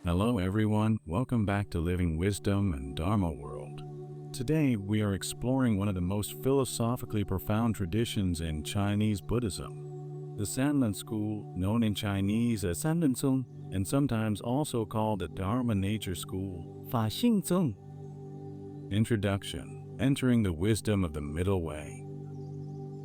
Hello everyone, welcome back to Living Wisdom and Dharma World. Today we are exploring one of the most philosophically profound traditions in Chinese Buddhism. The Sanlun School, known in Chinese as Sanlun School, and sometimes also called the Dharma Nature School, 法性宗. Introduction: Entering the wisdom of the middle way.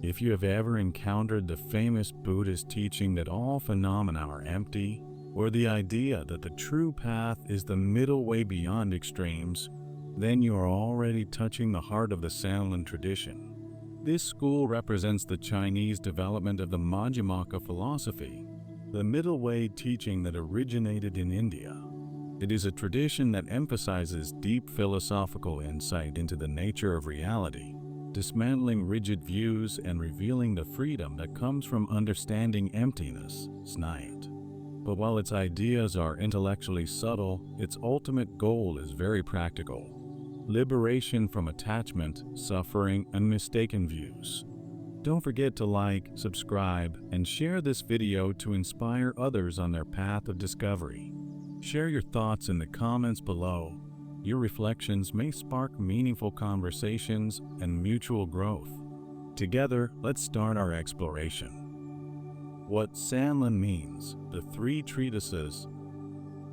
If you have ever encountered the famous Buddhist teaching that all phenomena are empty, or the idea that the true path is the middle way beyond extremes, then you are already touching the heart of the Sanlun tradition. This school represents the Chinese development of the Madhyamaka philosophy, the middle way teaching that originated in India. It is a tradition that emphasizes deep philosophical insight into the nature of reality, dismantling rigid views and revealing the freedom that comes from understanding emptiness, śūnyatā. But while its ideas are intellectually subtle, its ultimate goal is very practical: liberation from attachment, suffering, and mistaken views. Don't forget to like, subscribe, and share this video to inspire others on their path of discovery. Share your thoughts in the comments below. Your reflections may spark meaningful conversations and mutual growth. Together, let's start our exploration. What Sanlun means: the Three Treatises.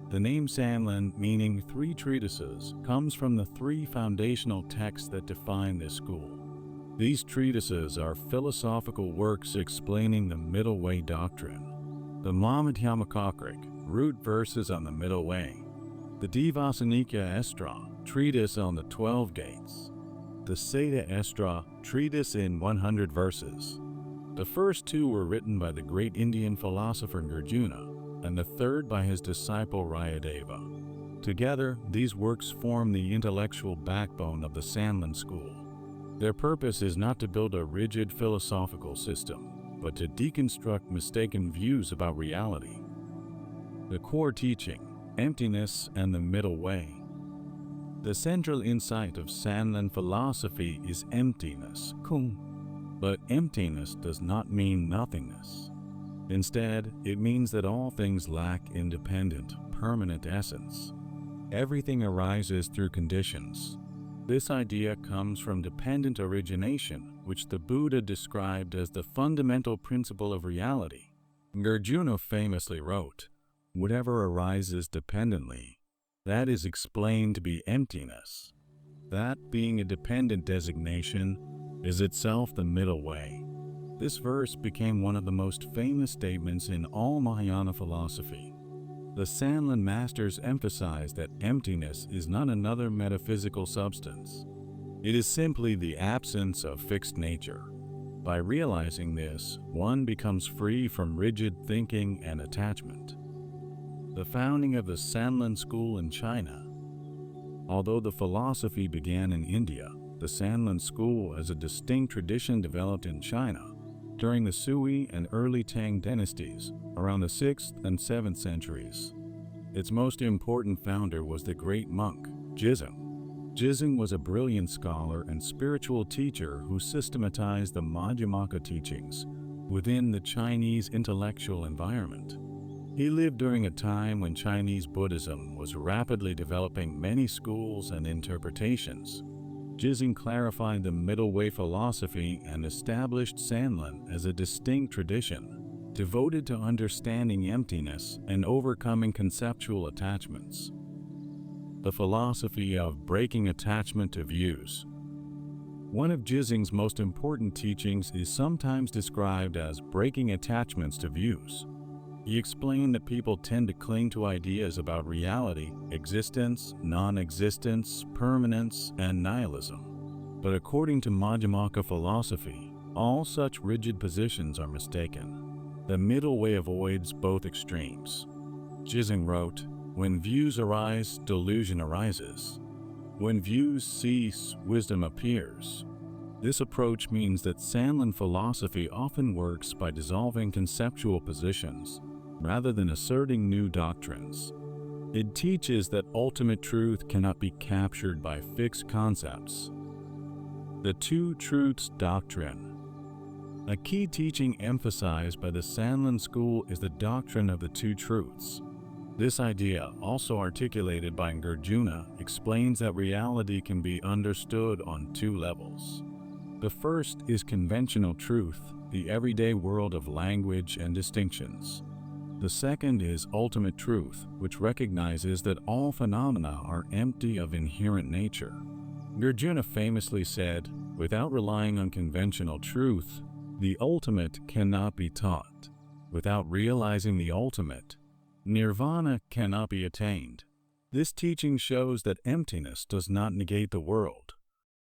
The name Sanlun, meaning Three Treatises, comes from the three foundational texts that define this school. These treatises are philosophical works explaining the middle way doctrine: the Madhyamaka, root verses on the middle way; the Divasanika Estra, treatise on the 12 gates; the Seda Estra, treatise in 100 verses. The first two were written by the great Indian philosopher Nāgārjuna, and the third by his disciple Rayadeva. Together, these works form the intellectual backbone of the Sanlun School. Their purpose is not to build a rigid philosophical system, but to deconstruct mistaken views about reality. The core teaching: emptiness and the middle way. The central insight of Sanlun philosophy is emptiness, kung. But emptiness does not mean nothingness. Instead, it means that all things lack independent, permanent essence. Everything arises through conditions. This idea comes from dependent origination, which the Buddha described as the fundamental principle of reality. Nāgārjuna famously wrote, "Whatever arises dependently, that is explained to be emptiness." That, being a dependent designation, is itself the middle way. This verse became one of the most famous statements in all Mahayana philosophy. The Sanlun masters emphasize that emptiness is not another metaphysical substance. It is simply the absence of fixed nature. By realizing this, one becomes free from rigid thinking and attachment. The founding of the Sanlun School in China. Although the philosophy began in India, the Sanlun School is a distinct tradition developed in China during the Sui and early Tang dynasties, around the 6th and 7th centuries. Its most important founder was the great monk, Jizang. Jizang was a brilliant scholar and spiritual teacher who systematized the Madhyamaka teachings within the Chinese intellectual environment. He lived during a time when Chinese Buddhism was rapidly developing many schools and interpretations. Jizang clarified the middle way philosophy and established Sanlun as a distinct tradition, devoted to understanding emptiness and overcoming conceptual attachments. The philosophy of breaking attachment to views. One of Jizang's most important teachings is sometimes described as breaking attachments to views. He explained that people tend to cling to ideas about reality, existence, non-existence, permanence, and nihilism. But according to Madhyamaka philosophy, all such rigid positions are mistaken. The middle way avoids both extremes. Jizang wrote, "When views arise, delusion arises. When views cease, wisdom appears." This approach means that Sanlun philosophy often works by dissolving conceptual positions, rather than asserting new doctrines. It teaches that ultimate truth cannot be captured by fixed concepts. The Two Truths Doctrine. A key teaching emphasized by the Sanlun School is the doctrine of the Two Truths. This idea, also articulated by Nāgārjuna, explains that reality can be understood on two levels. The first is conventional truth, the everyday world of language and distinctions. The second is ultimate truth, which recognizes that all phenomena are empty of inherent nature. Nāgārjuna famously said, "Without relying on conventional truth, the ultimate cannot be taught. Without realizing the ultimate, nirvana cannot be attained." This teaching shows that emptiness does not negate the world.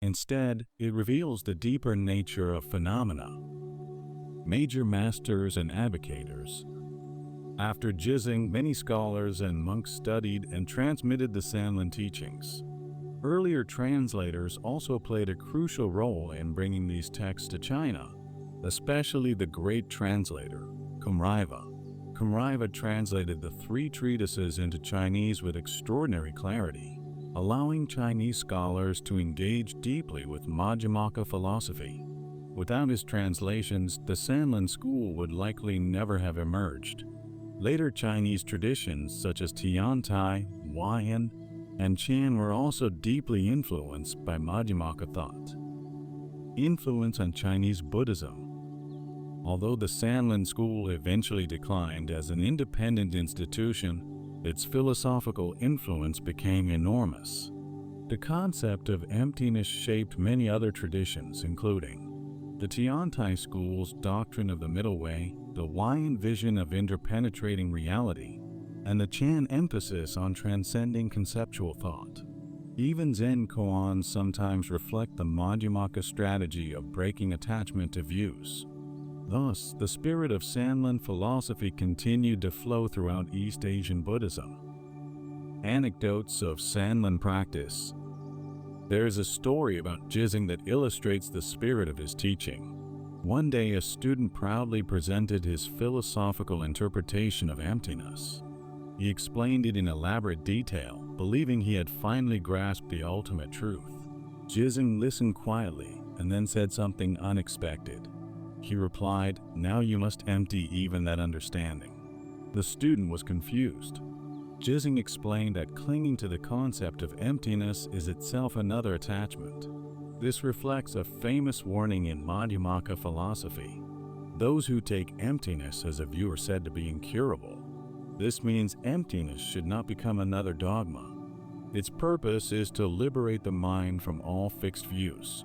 Instead, it reveals the deeper nature of phenomena. Major masters and advocators. After Jizang, many scholars and monks studied and transmitted the Sanlun teachings. Earlier translators also played a crucial role in bringing these texts to China, especially the great translator, Kumraiva. Kumraiva translated the Three Treatises into Chinese with extraordinary clarity, allowing Chinese scholars to engage deeply with Madhyamaka philosophy. Without his translations, the Sanlun School would likely never have emerged. Later Chinese traditions such as Tiantai, Huayan, and Chan were also deeply influenced by Madhyamaka thought. Influence on Chinese Buddhism. Although the Sanlun School eventually declined as an independent institution, its philosophical influence became enormous. The concept of emptiness shaped many other traditions, including the Tiantai school's doctrine of the middle way, the Huayan vision of interpenetrating reality, and the Chan emphasis on transcending conceptual thought. Even Zen koans sometimes reflect the Madhyamaka strategy of breaking attachment to views. Thus, the spirit of Sanlun philosophy continued to flow throughout East Asian Buddhism. Anecdotes of Sanlun practice. There is a story about Jizang that illustrates the spirit of his teaching. One day, a student proudly presented his philosophical interpretation of emptiness. He explained it in elaborate detail, believing he had finally grasped the ultimate truth. Jizang listened quietly and then said something unexpected. He replied, "Now you must empty even that understanding." The student was confused. Jizang explained that clinging to the concept of emptiness is itself another attachment. This reflects a famous warning in Madhyamaka philosophy. Those who take emptiness as a view are said to be incurable. This means emptiness should not become another dogma. Its purpose is to liberate the mind from all fixed views.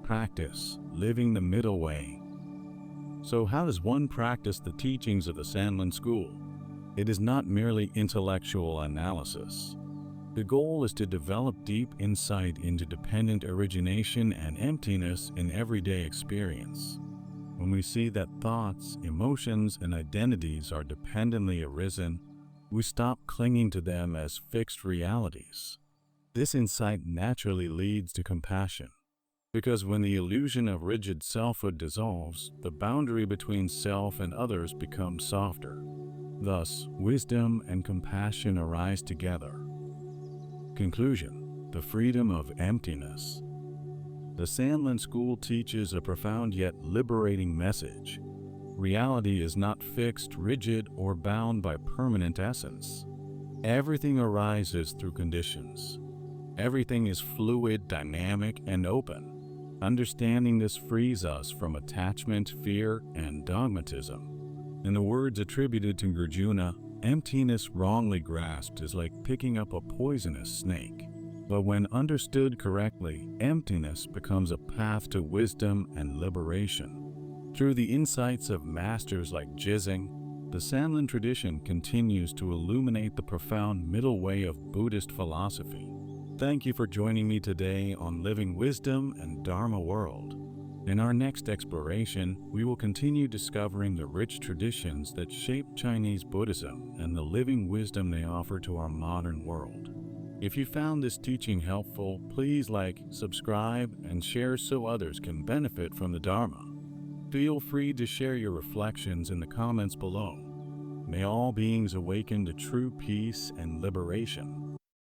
Practice, living the middle way. So how does one practice the teachings of the Sanlun School? It is not merely intellectual analysis. The goal is to develop deep insight into dependent origination and emptiness in everyday experience. When we see that thoughts, emotions, and identities are dependently arisen, we stop clinging to them as fixed realities. This insight naturally leads to compassion, because when the illusion of rigid selfhood dissolves, the boundary between self and others becomes softer. Thus, wisdom and compassion arise together. Conclusion: the freedom of emptiness. The Sanlun School teaches a profound yet liberating message. Reality is not fixed, rigid, or bound by permanent essence. Everything arises through conditions. Everything is fluid, dynamic, and open. Understanding this frees us from attachment, fear, and dogmatism. In the words attributed to Nāgārjuna, emptiness wrongly grasped is like picking up a poisonous snake. But when understood correctly, emptiness becomes a path to wisdom and liberation. Through the insights of masters like Jizang, the Sanlun tradition continues to illuminate the profound middle way of Buddhist philosophy. Thank you for joining me today on Living Wisdom and Dharma World. In our next exploration, we will continue discovering the rich traditions that shape Chinese Buddhism and the living wisdom they offer to our modern world. If you found this teaching helpful, please like, subscribe, and share so others can benefit from the Dharma. Feel free to share your reflections in the comments below. May all beings awaken to true peace and liberation.